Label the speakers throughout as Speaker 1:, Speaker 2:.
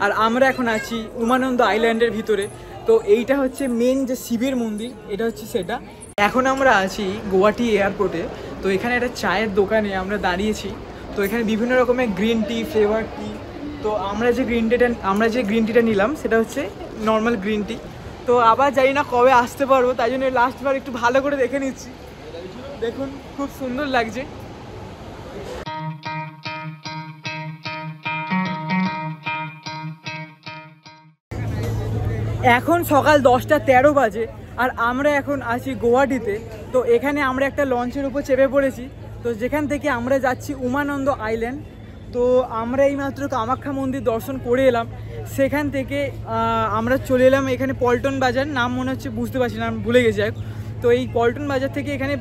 Speaker 1: আর আমরা এখন আছি উমানন্দ আইল্যান্ডের ভিতরে। তো এইটা হচ্ছে মেন যে শিবের মন্দির, এটা হচ্ছে সেটা। এখন আমরা আছি গুয়াহাটি এয়ারপোর্টে। তো এখানে একটা চায়ের দোকানে আমরা দাঁড়িয়েছি। তো এখানে বিভিন্ন রকমের গ্রিন টি, ফ্লেভার টি। তো আমরা যে গ্রিন টিটা নিলাম সেটা হচ্ছে নর্মাল গ্রিন টি। তো আবার জানি না কবে আসতে পারবো, তাই জন্য লাস্টবার একটু ভালো করে দেখে নিচ্ছি। দেখুন খুব সুন্দর লাগছে। এখন সকাল 10:13 বাজে আর আমরা এখন আছি গুয়াহাটিতে। তো এখানে আমরা একটা লঞ্চের উপর চেপে পড়েছি। তো যেখান থেকে আমরা যাচ্ছি উমানন্দ আইল্যান্ড। তো আমরা এইমাত্র কামাখ্যা মন্দির দর্শন করে এলাম। সেখান থেকে আমরা চলে এলাম এখানে পল্টন বাজার, নাম মনে হচ্ছে বুঝতে পারছি না, ভুলে গেছি। তো এই পল্টন বাজার থেকে এখানে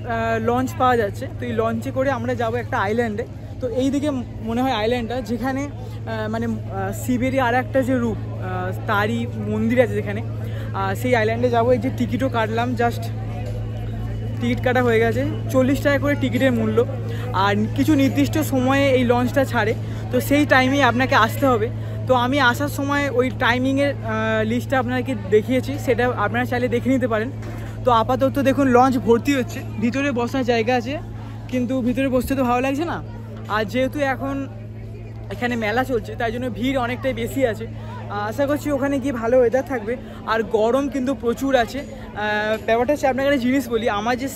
Speaker 1: লঞ্চ পাওয়া যাচ্ছে। তো এই লঞ্চে করে আমরা যাব একটা আইল্যান্ডে। তো এই দিকে মনে হয় আইল্যান্ডটা, যেখানে মানে শিবেরই আর একটা যে রূপ, তারই মন্দির আছে যেখানে, সেই আইল্যান্ডে যাবো। এই যে টিকিটও কাটলাম, জাস্ট টিকিট কাটা হয়ে গেছে। 40 টাকা করে টিকিটের মূল্য। আর কিছু নির্দিষ্ট সময়ে এই লঞ্চটা ছাড়ে, তো সেই টাইমেই আপনাকে আসতে হবে। তো আমি আসার সময় ওই টাইমিংয়ের লিস্টটা আপনাকে দেখিয়েছি, সেটা আপনারা চাইলে দেখে নিতে পারেন। তো আপাতত দেখুন লঞ্চ ভর্তি হচ্ছে, ভিতরে বসার জায়গা আছে, কিন্তু ভিতরে বসতে তো ভালো লাগছে না। আর যেহেতু এখন এখানে মেলা চলছে, তাই জন্য ভিড় অনেকটাই বেশি আছে। আশা করছি ওখানে গিয়ে ভালো ওয়েদার থাকবে। আর গরম কিন্তু প্রচুর আছে। ব্যাপারটা হচ্ছে আপনাকে একটা জিনিস বলি, আমার যে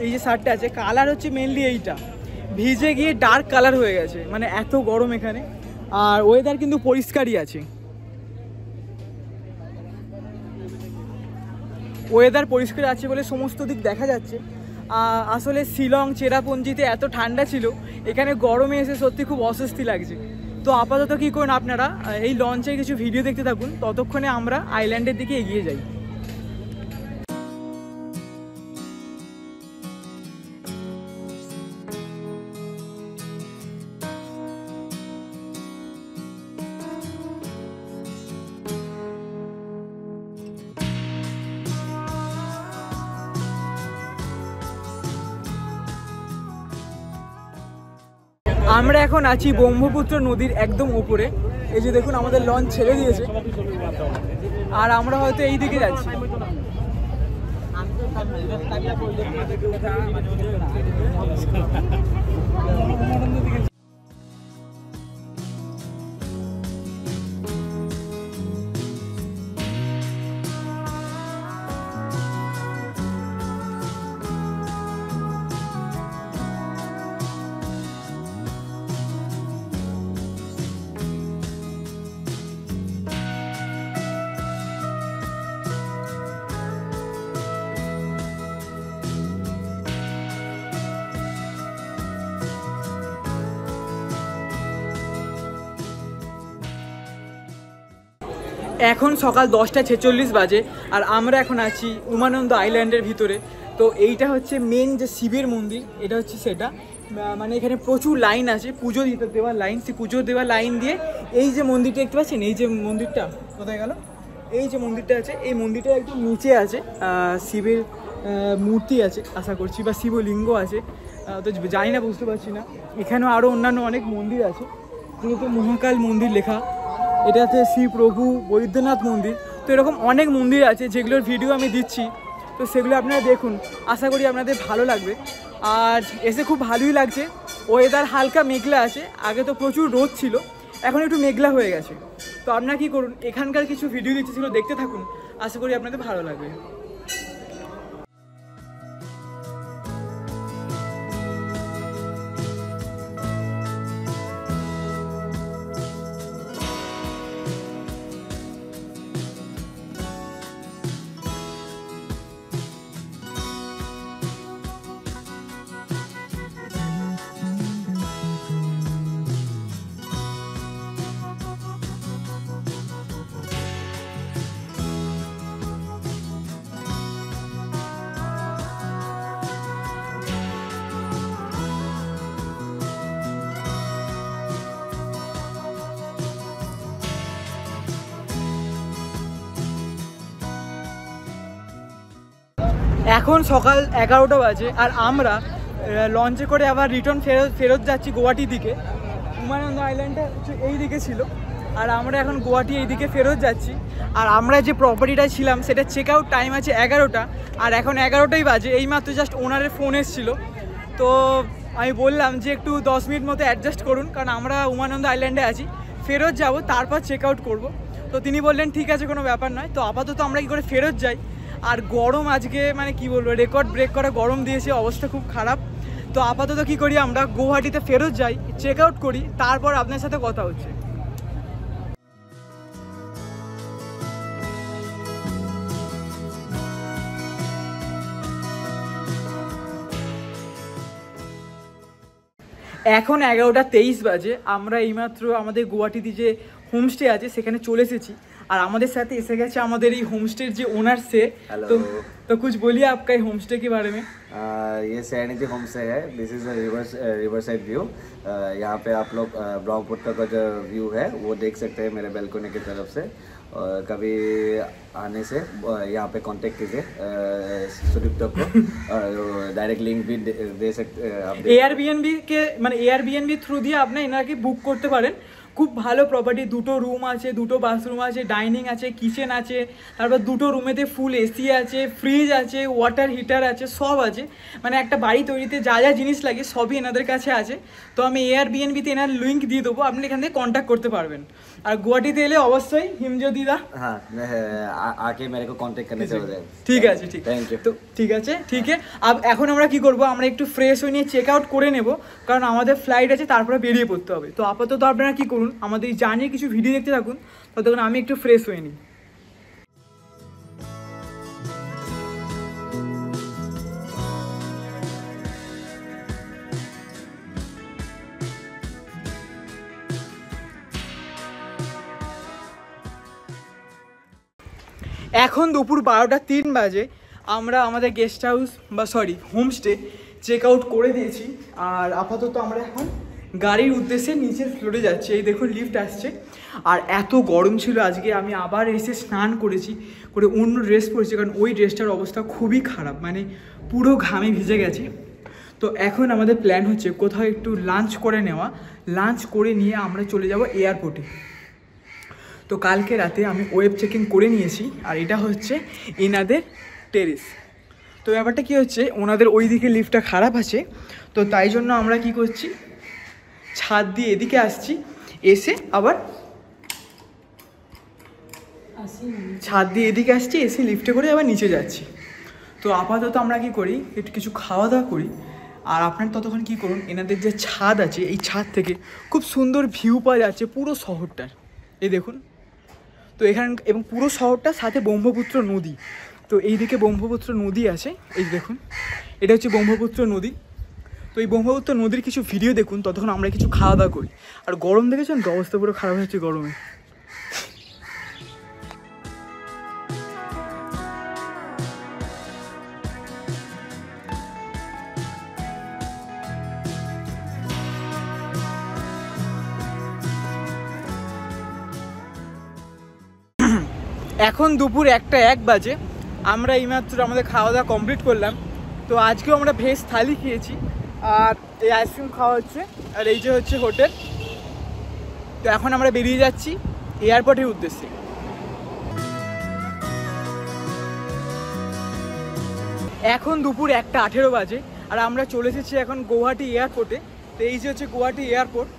Speaker 1: এই যে শার্টটা আছে, কালার হচ্ছে মেনলি এইটা, ভিজে গিয়ে ডার্ক কালার হয়ে গেছে, মানে এত গরম এখানে। আর ওয়েদার কিন্তু পরিষ্কারই আছে, ওয়েদার পরিষ্কার আছে বলে সমস্ত দিক দেখা যাচ্ছে। আসলে শিলং, চেরাপুঞ্জিতে এত ঠান্ডা ছিল, এখানে গরমে এসে সত্যি খুব অস্বস্তি লাগছে। তো আপাতত কী করুন আপনারা, এই লঞ্চে কিছু ভিডিও দেখতে থাকুন, ততক্ষণে আমরা আইল্যান্ডের দিকে এগিয়ে যাই। আমরা এখন আছি ব্রহ্মপুত্র নদীর একদম উপরে। এই যে দেখুন আমাদের লঞ্চ ছেড়ে দিয়েছে, আর আমরা হয়তো এই দিকে যাচ্ছি। এখন সকাল 10:46 বাজে আর আমরা এখন আছি উমানন্দ আইল্যান্ডের ভিতরে। তো এইটা হচ্ছে মেন যে শিবের মন্দির, এটা হচ্ছে সেটা। মানে এখানে প্রচুর লাইন আছে, পুজো দেওয়ার লাইন। সেই পুজো দেওয়ার লাইন দিয়ে এই যে মন্দিরটা দেখতে পাচ্ছেন, এই যে মন্দিরটা কোথায় গেল, এই যে মন্দিরটা আছে, এই মন্দিরটা একদম নিচে আছে শিবের মূর্তি আছে আশা করছি, বা শিবলিঙ্গ আছে। তো জানি না, বুঝতে পারছি না। এখানেও আরও অন্যান্য অনেক মন্দির আছে, যেহেতু মহাকাল মন্দির লেখা, এটাতে শ্রী প্রভু বৈদ্যনাথ মন্দির। তো এরকম অনেক মন্দির আছে যেগুলোর ভিডিও আমি দিচ্ছি, তো সেগুলো আপনারা দেখুন, আশা করি আপনাদের ভালো লাগবে। আর এসে খুব ভালোই লাগছে। ওয়েদার হালকা মেঘলা আছে, আগে তো প্রচুর রোদ ছিল, এখন একটু মেঘলা হয়ে গেছে। তো আপনারা কী করুন, এখানকার কিছু ভিডিও দিচ্ছি, সেগুলো দেখতে থাকুন, আশা করি আপনাদের ভালো লাগবে। এখন সকাল 11টা বাজে আর আমরা লঞ্চে করে আবার রিটার্ন ফেরত যাচ্ছি গুয়াহাটির দিকে। উমানন্দ আইল্যান্ডটা এই দিকে ছিল, আর আমরা এখন গুয়াহাটি এইদিকে ফেরত যাচ্ছি। আর আমরা যে প্রপার্টিটায় ছিলাম সেটা চেক আউট টাইম আছে 11টা, আর এখন 11টাই বাজে। এইমাত্র জাস্ট ওনারের ফোন এসেছিল, তো আমি বললাম যে একটু 10 মিনিট মতো অ্যাডজাস্ট করুন, কারণ আমরা উমানন্দ আইল্যান্ডে আছি, ফেরত যাব তারপর চেক আউট করবো। তো তিনি বললেন ঠিক আছে, কোনো ব্যাপার নয়। তো আপাতত আমরা কী করে ফেরত যাই। আর গরম আজকে মানে কি বলবো, রেকর্ড ব্রেক করা গরম দিয়েছে, অবস্থা খুব খারাপ। তো আপাতত কি করি, আমরা গুয়াহাটিতে ফেরত যাই, চেক আউট করি, তারপর আপনার সাথে কথা হচ্ছে। এখন 11টা 23 বাজে। আমরা এইমাত্র আমাদের গুয়াহাটিতে যে হোমস্টে আছে সেখানে চলে এসেছি। আর আমাদের সাথে এসে গেছে আমাদের এই হোমস্টের যে ওনার সে। तो कुछ बोलिए आपका होम स्टे के बारे में।
Speaker 2: ये सैनिजी होम स्टे है। This is a river side view. यहाँ पे आप लोग ब्रह्मपुत्र का जो व्यू है वो देख सकते हैं मेरे बैल्कनी की तरफ से। और कभी आने से यहाँ पे कांटेक्ट कीजिए सुदीप्त को, और डायरेक्ट लिंक भी दे सकते आप।
Speaker 1: एयरबीएनबी के মানে एयरबीएनबी थ्रू দিয়ে আপনি এনাকে বুক করতে পারেন। খুব ভালো প্রপার্টি, দুটো রুম আছে, দুটো বাথরুম আছে, ডাইনিং আছে, কিচেন আছে, তারপর দুটো রুমেতে ফুল এসি আছে, ফ্রিজ আছে, ওয়াটার হিটার আছে, সব আছে। মানে একটা বাড়ি তৈরিতে যা যা জিনিস লাগে সবই এনাদের কাছে আছে। তো আমি এয়ারবিএনবিতে এনার লিঙ্ক দিয়ে দেবো, আপনি এখান থেকে কন্ট্যাক্ট করতে পারবেন। আর গুয়াহাটিতে এলে অবশ্যই হিমজ্যোতিদা
Speaker 2: হ্যাঁ আকে মেরে কো কন্ট্যাক্ট করতে চলে যাবে।
Speaker 1: ঠিক আছে, ঠিক
Speaker 2: থ্যাংক ইউ।
Speaker 1: তো ঠিক আছে, ঠিক আছে। এখন আমরা কি করব, আমরা একটু ফ্রেশ হয়ে নিয়ে চেক আউট করে নেব, কারণ আমাদের ফ্লাইট আছে, তারপরে বেরিয়ে পড়তে হবে। তো আপাতত আপনারা কি করুন, আমাদের এই জার্নির কিছু ভিডিও দেখতে থাকুন, ততক্ষণ আমি একটু ফ্রেশ হয়ে নিই। এখন দুপুর 12টা 3 বাজে। আমরা আমাদের গেস্ট হাউস বা সরি হোমস্টে চেক আউট করে দিয়েছি। আর আপাতত আমরা এখন গাড়ির উদ্দেশ্যে নিচের ফ্লোরে যাচ্ছি। এই দেখুন লিফট আসছে। আর এত গরম ছিল আজকে, আমি আবার এসে স্নান করেছি, করে অন্য ড্রেস পরেছি, কারণ ওই ড্রেসটার অবস্থা খুবই খারাপ, মানে পুরো ঘামে ভিজে গেছে। তো এখন আমাদের প্ল্যান হচ্ছে কোথাও একটু লাঞ্চ করে নেওয়া। লাঞ্চ করে নিয়ে আমরা চলে যাব এয়ারপোর্টে। তো কালকে রাতে আমি ওয়েব চেকিং করে নিয়েছি। আর এটা হচ্ছে এনাদের টেরেস। তো ব্যাপারটা কী হচ্ছে, ওনাদের ওই দিকে লিফটটা খারাপ আছে, তো তাই জন্য আমরা কি করছি, ছাদ দিয়ে এদিকে আসছি, এসে আবার ছাদ দিয়ে এদিকে আসছি, এসে লিফটে করে আবার নিচে যাচ্ছি। তো আপাতত আমরা কি করি, একটু কিছু খাওয়া দাওয়া করি। আর আপনার ততক্ষণ কি করুন, এনাদের যে ছাদ আছে, এই ছাদ থেকে খুব সুন্দর ভিউ পাওয়া যাচ্ছে পুরো শহরটার। এই দেখুন, তো এখানে এবং পুরো শহরটা, সাথে ব্রহ্মপুত্র নদী। তো এইদিকে ব্রহ্মপুত্র নদী আছে, এই দেখুন, এটা হচ্ছে ব্রহ্মপুত্র নদী। তো এই ব্রহ্মপুত্র নদীর কিছু ভিডিও দেখুন, ততক্ষণ আমরা কিছু খাওয়া দাওয়া করি। আর গরম দেখেছেন তো, অবস্থা পুরো খারাপ হচ্ছে গরমে। এখন দুপুর 1টা 1 বাজে। আমরা এইমাত্র আমাদের খাওয়া দাওয়া কমপ্লিট করলাম। তো আজকেও আমরা ভেজ থালি খেয়েছি, আর এই আইসক্রিম খাওয়া হচ্ছে, আর এই যে হচ্ছে হোটেল। তো এখন আমরা বেরিয়ে যাচ্ছি এয়ারপোর্টের উদ্দেশ্যে। এখন দুপুর 1টা 18 বাজে, আর আমরা চলে এসেছি এখন গুয়াহাটি এয়ারপোর্টে। তো এই যে হচ্ছে গুয়াহাটি এয়ারপোর্ট।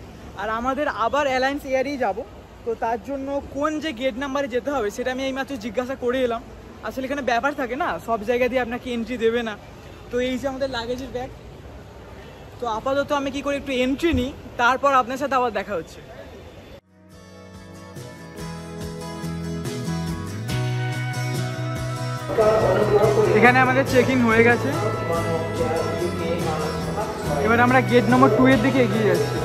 Speaker 1: আর আমাদের আবার অ্যালায়েন্স এয়ারেই যাব। তো তার জন্য কোন যে গেট নাম্বারে যেতে হবে সেটা আমি এইমাত্র জিজ্ঞাসা করে এলাম। আসলে এখানে ব্যাপার থাকে না, সব জায়গা দিয়ে আপনাকে এন্ট্রি দেবে না। তো এই যে আমাদের লাগেজের ব্যাগ। তো আপাতত আমি কি করে একটু এন্ট্রি নিই, তারপর আপনার সাথে আবার দেখা হচ্ছে। এখানে আমাদের চেকিং হয়ে গেছে। এবার আমরা গেট নম্বর 2 এর দিকে এগিয়ে যাচ্ছি।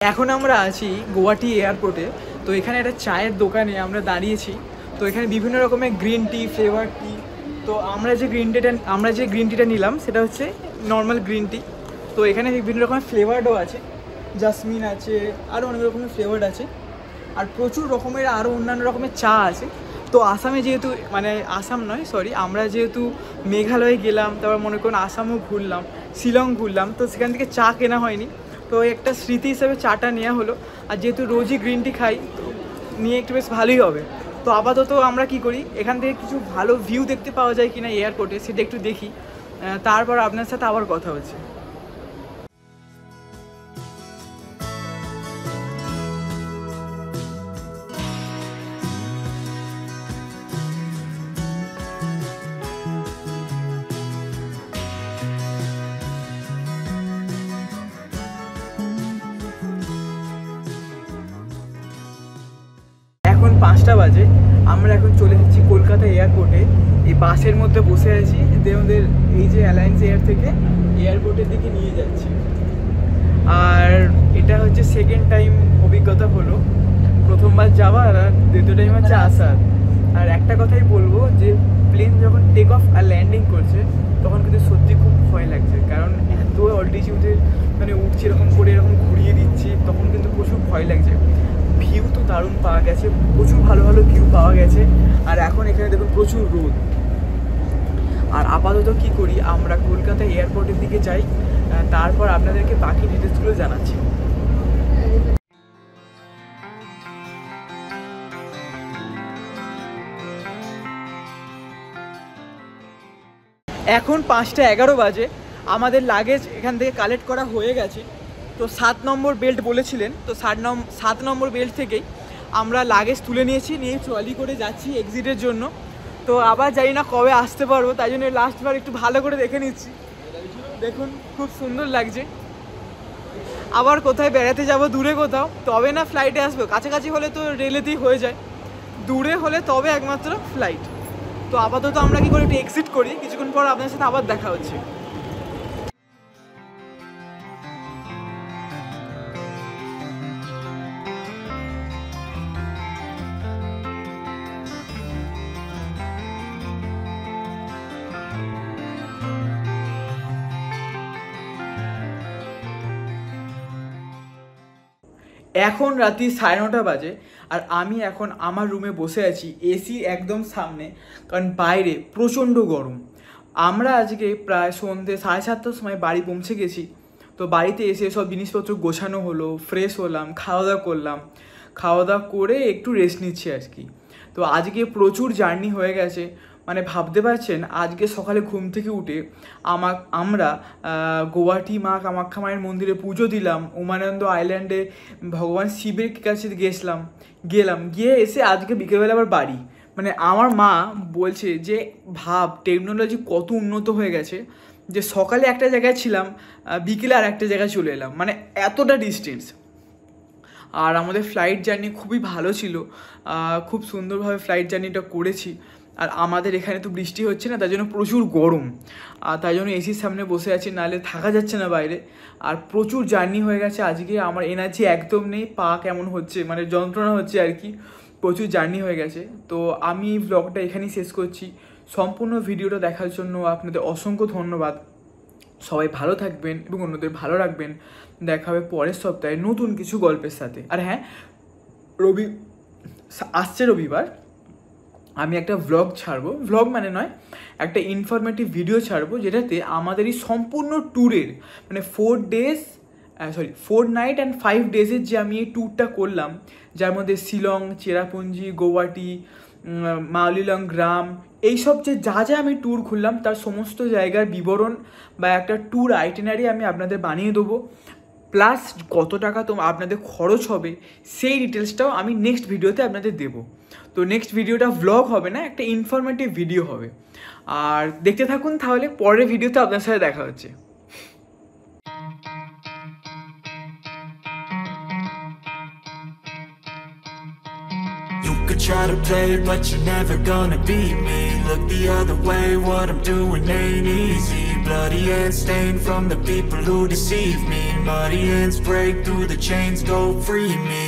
Speaker 1: এখন আমরা আছি গুয়াহাটি এয়ারপোর্টে। তো এখানে একটা চায়ের দোকানে আমরা দাঁড়িয়েছি। তো এখানে বিভিন্ন রকমের গ্রিন টি, ফ্লেভার টি। তো আমরা যে গ্রিন টিটা নিলাম সেটা হচ্ছে নর্মাল গ্রিন টি। তো এখানে বিভিন্ন রকমের ফ্লেভারও আছে, জাসমিন আছে, আরও অনেক রকমের ফ্লেভার আছে, আর প্রচুর রকমের আরও অন্যান্য রকমের চা আছে। তো আসামে যেহেতু, মানে আসাম নয় সরি, আমরা যেহেতু মেঘালয়ে গেলাম, তারপর মনে করুন আসামও ঘুরলাম, শিলং ঘুরলাম, তো সেখান থেকে চা কেনা হয়নি, তো একটা স্মৃতি হিসেবে চাটা নেওয়া হলো। আর যেহেতু রোজই গ্রিন টি খাই, তো নিয়ে একটু বেশ ভালোই হবে। তো আপাতত আমরা কি করি, এখান থেকে কিছু ভালো ভিউ দেখতে পাওয়া যায় কিনা এয়ারপোর্টে সেটা একটু দেখি, তারপর আপনার সাথে আবার কথা হচ্ছে। এখন 5টা বাজে, আমরা এখন চলে এসেছি কলকাতা এয়ারপোর্টে। এই বাসের মধ্যে বসে আছি, আমাদের এই যে অ্যালায়েন্স এয়ার থেকে এয়ারপোর্টের দিকে নিয়ে যাচ্ছি। আর এটা হচ্ছে সেকেন্ড টাইম অভিজ্ঞতা হলো, প্রথমবার যাওয়ার আর দ্বিতীয় টাইম হচ্ছে আসার। আর একটা কথাই বলবো যে প্লেন যখন টেক অফ আর ল্যান্ডিং করছে তখন কিন্তু সত্যি খুব ভয় লাগছে, কারণ এত অল্টিটিউডে মানে উঠছে, এরকম করে এরকম ঘুরিয়ে দিচ্ছে, তখন কিন্তু প্রচুর ভয় লাগছে। ভিউ তো দারুণ পাওয়া গেছে, প্রচুর ভালো ভালো ভিউ পাওয়া গেছে। আর এখন এখানে দেখুন প্রচুর রোদ। আর আপাতত কি করি, আমরা কলকাতা এয়ারপোর্টের দিকে যাই, তারপর আপনাদেরকে বাকি ডিটেলসগুলো জানাচ্ছি। এখন 5:11 বাজে, আমাদের লাগেজ এখান থেকে কালেক্ট করা হয়ে গেছে। তো 7 নম্বর বেল্ট বলেছিলেন, তো 7 নম্বর বেল্ট থেকেই আমরা লাগেজ তুলে নিয়েছি, নিয়ে ট্রলি করে যাচ্ছি এক্সিটের জন্য। তো আবার জানি না কবে আসতে পারবো, তাই জন্য লাস্টবার একটু ভালো করে দেখে নিচ্ছি। দেখুন খুব সুন্দর লাগছে। আবার কোথায় বেড়াতে যাব দূরে কোথাও, তবে না ফ্লাইটে আসবো। কাছাকাছি হলে তো রেলেতেই হয়ে যায়, দূরে হলে তবে একমাত্র ফ্লাইট। তো আপাতত আমরা কি করে একটু এক্সিট করি, কিছুক্ষণ পর আপনার সাথে আবার দেখা হচ্ছে। এখন রাত্রি 9:30 বাজে, আর আমি এখন আমার রুমে বসে আছি এসি একদম সামনে, কারণ বাইরে প্রচণ্ড গরম। আমরা আজকে প্রায় সন্ধ্যে 7:30টার সময় বাড়ি পৌঁছে গেছি। তো বাড়িতে এসে সব জিনিসপত্র গোছানো হলো, ফ্রেশ হলাম, খাওয়া দাওয়া করলাম, খাওয়া দাওয়া করে একটু রেস্ট নিচ্ছি আর কি। তো আজকে প্রচুর জার্নি হয়ে গেছে, মানে ভাবতে পারছেন আজকে সকালে ঘুম থেকে উঠে আমরা গুয়াহাটি মা কামাখ্যা মায়ের মন্দিরে পুজো দিলাম, উমানন্দ আইল্যান্ডে ভগবান শিবের কাছে গেলাম, গিয়ে এসে আজকে বিকেলবেলা আবার বাড়ি। মানে আমার মা বলছে যে ভাব টেকনোলজি কত উন্নত হয়ে গেছে, যে সকালে একটা জায়গায় ছিলাম, বিকেলে আর একটা জায়গায় চলে এলাম, মানে এতটা ডিস্টেন্স। আর আমাদের ফ্লাইট জার্নি খুবই ভালো ছিল, খুব সুন্দরভাবে ফ্লাইট জার্নিটা করেছি। আর আমাদের এখানে তো বৃষ্টি হচ্ছে না, তাই জন্য প্রচুর গরম, আর তাই জন্য এসির সামনে বসে আছি, নাহলে থাকা যাচ্ছে না বাইরে। আর প্রচুর জার্নি হয়ে গেছে আজকে, আমার এনার্জি একদম নেই, পা কেমন হচ্ছে, মানে যন্ত্রণা হচ্ছে আর কি, প্রচুর জার্নি হয়ে গেছে। তো আমি ব্লগটা এখানেই শেষ করছি। সম্পূর্ণ ভিডিওটা দেখার জন্য আপনাদের অসংখ্য ধন্যবাদ। সবাই ভালো থাকবেন এবং অন্যদের ভালো রাখবেন। দেখা হবে পরের সপ্তাহে নতুন কিছু গল্পের সাথে। আর হ্যাঁ, আসছে রবিবার আমি একটা ভ্লগ ছাড়বো, ভ্লগ মানে নয়, একটা ইনফরমেটিভ ভিডিও ছাড়বো, যেটাতে আমাদের এই সম্পূর্ণ ট্যুরের মানে 4 নাইট অ্যান্ড 5 ডেজের যে আমি এই ট্যুরটা করলাম, যার মধ্যে শিলং, চেরাপুঞ্জি, গুয়াহাটি, মাউলিলং গ্রাম, এইসব যে যা আমি ট্যুর খুললাম তার সমস্ত জায়গার বিবরণ বা একটা ট্যুর আইটিনারি আমি আপনাদের বানিয়ে দেবো। প্লাস কত টাকা আপনাদের খরচ হবে সেই ডিটেলসটাও আমি নেক্সট ভিডিওতে আপনাদের দেবো। তো নেক্সট ভিডিওটা ভ্লগ হবে না, একটা ইনফরমেটিভ ভিডিও হবে। আর দেখতে থাকুন, তাহলে পরের ভিডিওতে আপনার সাথে দেখা হচ্ছে।
Speaker 3: You could try to play, but you're never gonna beat me. Look the other way, what I'm doing ain't easy. Bloody hands stained from the people who deceive me. Muddy hands break through the chains, go free me.